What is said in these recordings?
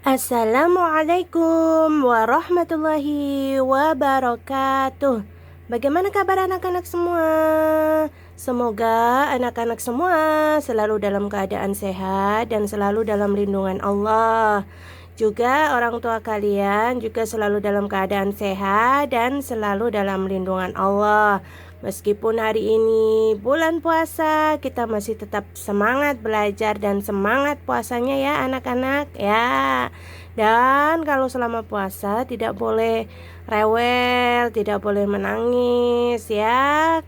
Assalamualaikum warahmatullahi wabarakatuh. Bagaimana kabar anak-anak semua? Semoga anak-anak semua selalu dalam keadaan sehat dan selalu dalam lindungan Allah. Juga orang tua kalian juga selalu dalam keadaan sehat dan selalu dalam lindungan Allah. Meskipun hari ini bulan puasa, kita masih tetap semangat belajar dan semangat puasanya ya anak-anak ya. Dan kalau selama puasa tidak boleh rewel, tidak boleh menangis ya.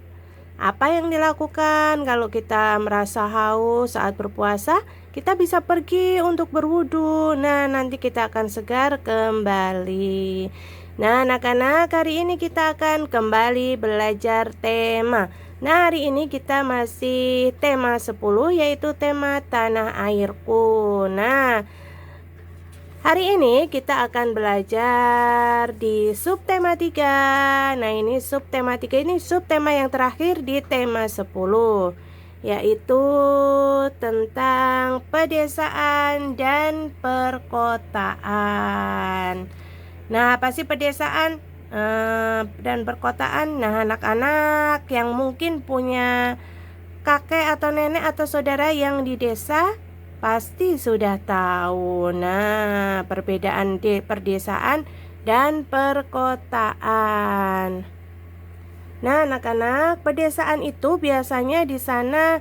Apa yang dilakukan kalau kita merasa haus saat berpuasa? Kita bisa pergi untuk berwudu. Nah, nanti kita akan segar kembali. Nah, anak-anak, hari ini kita akan kembali belajar tema. Nah, hari ini kita masih tema 10, yaitu tema tanah airku. Nah, hari ini kita akan belajar di subtema 3. Nah, ini subtema 3 ini subtema yang terakhir di tema 10, yaitu tentang pedesaan dan perkotaan. Nah, apa sih pedesaan dan perkotaan? Nah, anak-anak yang mungkin punya kakek atau nenek atau saudara yang di desa pasti sudah tahu. Nah, perbedaan perdesaan dan perkotaan. Nah, anak-anak, pedesaan itu biasanya di sana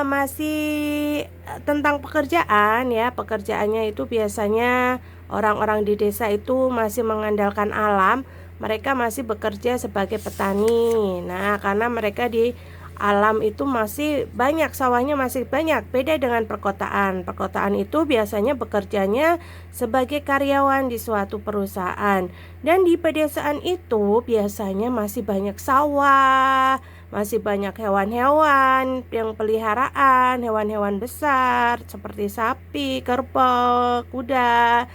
masih tentang pekerjaan ya. Pekerjaannya itu biasanya orang-orang di desa itu masih mengandalkan alam. Mereka masih bekerja sebagai petani. Nah, karena mereka di alam itu masih banyak, sawahnya masih banyak. Beda dengan perkotaan. Perkotaan itu biasanya bekerjanya sebagai karyawan di suatu perusahaan. Dan di pedesaan itu biasanya masih banyak sawah, masih banyak hewan-hewan yang peliharaan, hewan-hewan besar seperti sapi, kerbau, kuda.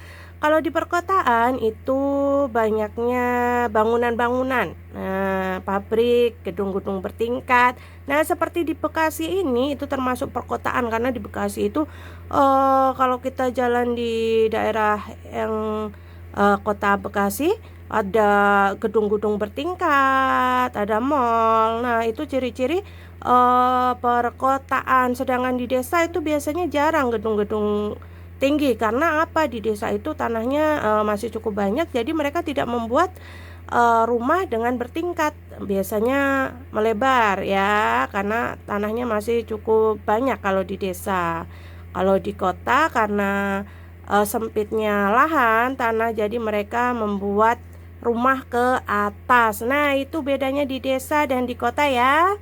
Kalau di perkotaan itu banyaknya bangunan-bangunan, pabrik, gedung-gedung bertingkat. Nah, seperti di Bekasi ini itu termasuk perkotaan karena di Bekasi itu kalau kita jalan di daerah yang kota Bekasi ada gedung-gedung bertingkat, ada mall. Nah, itu ciri-ciri perkotaan. Sedangkan di desa itu biasanya jarang gedung-gedung tinggi. Karena apa? Di desa itu tanahnya masih cukup banyak, jadi mereka tidak membuat rumah dengan bertingkat. Biasanya melebar ya, karena tanahnya masih cukup banyak kalau di desa. Kalau di kota karena sempitnya lahan tanah, jadi mereka membuat rumah ke atas. Nah, itu bedanya di desa dan di kota ya.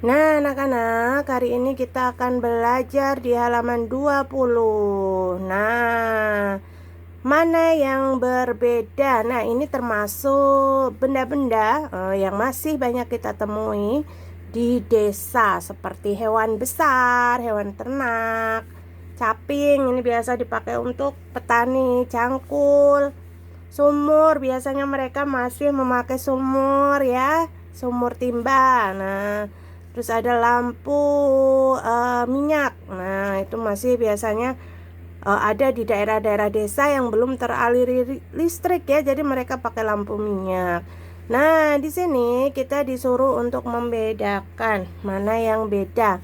Nah, anak-anak, hari ini kita akan belajar di halaman 20. Nah, mana yang berbeda? Nah, ini termasuk benda-benda yang masih banyak kita temui di desa, seperti hewan besar, hewan ternak, caping. Ini biasa dipakai untuk petani, cangkul, sumur. Biasanya mereka masih memakai sumur ya, sumur timba. Nah, terus ada lampu minyak. Nah, itu masih biasanya ada di daerah-daerah desa yang belum teraliri listrik ya, jadi mereka pakai lampu minyak. Nah, di sini kita disuruh untuk membedakan mana yang beda.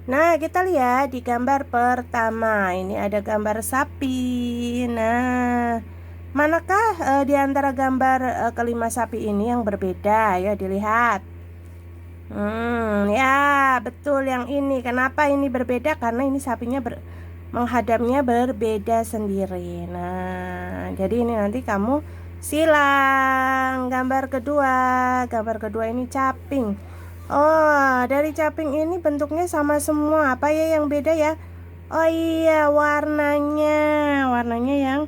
Nah, kita lihat di gambar pertama. Ini ada gambar sapi. Nah, manakah di antara gambar kelima sapi ini yang berbeda? Ya, dilihat. Ya, betul yang ini. Kenapa ini berbeda? Karena ini sapinya menghadapnya berbeda sendiri. Nah, jadi ini nanti kamu silang. Gambar kedua. Gambar kedua ini caping. Oh, dari caping ini bentuknya sama semua. Apa ya yang beda ya? Oh iya, warnanya. Warnanya yang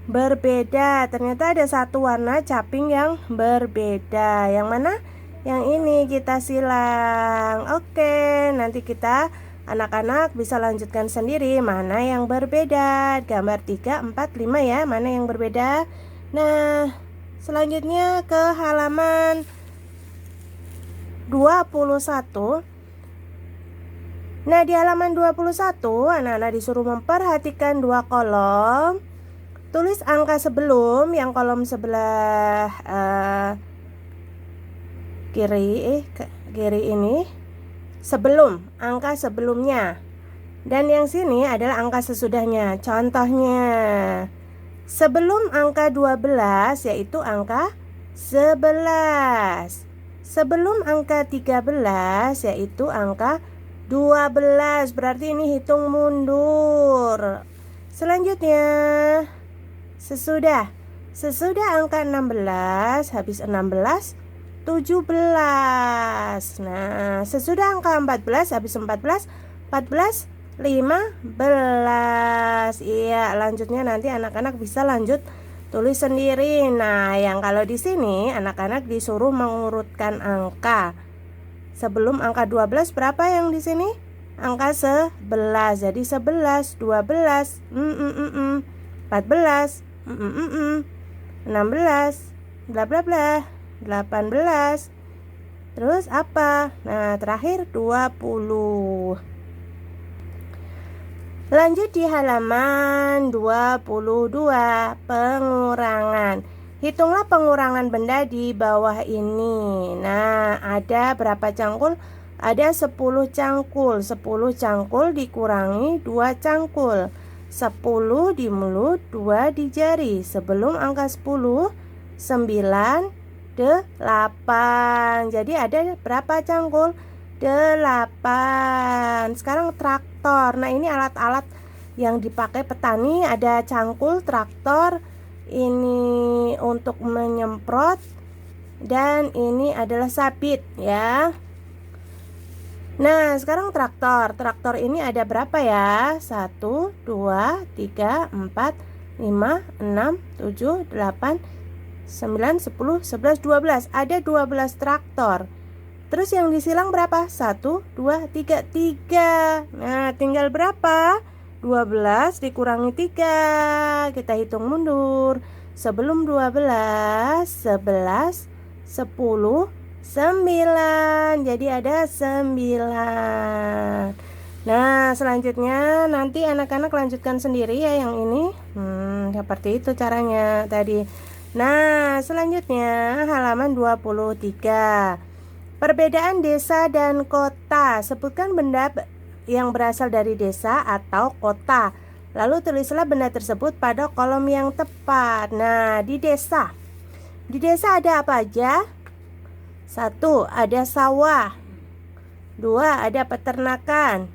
berbeda. Ternyata ada satu warna caping yang berbeda. Yang mana? Yang ini kita silang. Oke, nanti kita anak-anak bisa lanjutkan sendiri mana yang berbeda. Gambar 3, 4, 5 ya, mana yang berbeda. Nah, Selanjutnya ke halaman 21. Nah, di halaman 21 anak-anak disuruh memperhatikan dua kolom. Tulis angka sebelum yang kolom sebelah kiri ini, sebelum angka sebelumnya. Dan yang sini adalah angka sesudahnya. Contohnya, sebelum angka 12 yaitu angka 11. Sebelum angka 13 yaitu angka 12. Berarti ini hitung mundur. Selanjutnya, sesudah angka 16, habis 16, 17. Nah, sesudah angka 14, habis 14, 14, 15. Iya, lanjutnya nanti anak-anak bisa lanjut tulis sendiri. Nah, yang kalau di sini anak-anak disuruh mengurutkan angka. Sebelum angka 12 berapa yang di sini? Angka 11. Jadi 11, 12, 14, 16, bla bla bla, 18. Terus apa? Nah, terakhir 20. Lanjut di halaman 22, pengurangan. Hitunglah pengurangan benda di bawah ini. Nah, ada berapa cangkul? Ada 10 cangkul. 10 cangkul dikurangi 2 cangkul. 10 di mulut, 2 di jari. Sebelum angka 10, 9, 8. Jadi ada berapa cangkul? 8. Sekarang traktor. Nah, ini alat-alat yang dipakai petani. Ada cangkul traktor. Ini untuk menyemprot. Dan ini adalah sabit ya. Nah, sekarang traktor. Traktor ini ada berapa ya? 1, 2, 3, 4, 5, 6, 7, 8, 9, 10, 11, 12. Ada 12 traktor. Terus yang disilang berapa? 1, 2, 3, 3. Nah, tinggal berapa? 12 dikurangi 3. Kita hitung mundur. Sebelum 12, 11, 10, 9. Jadi ada 9. Nah, selanjutnya nanti anak-anak lanjutkan sendiri ya yang ini. Seperti itu caranya tadi. Nah, selanjutnya halaman 23. Perbedaan desa dan kota. Sebutkan benda yang berasal dari desa atau kota. Lalu tulislah benda tersebut pada kolom yang tepat. Nah, di desa ada apa aja? 1, ada sawah. 2, ada peternakan.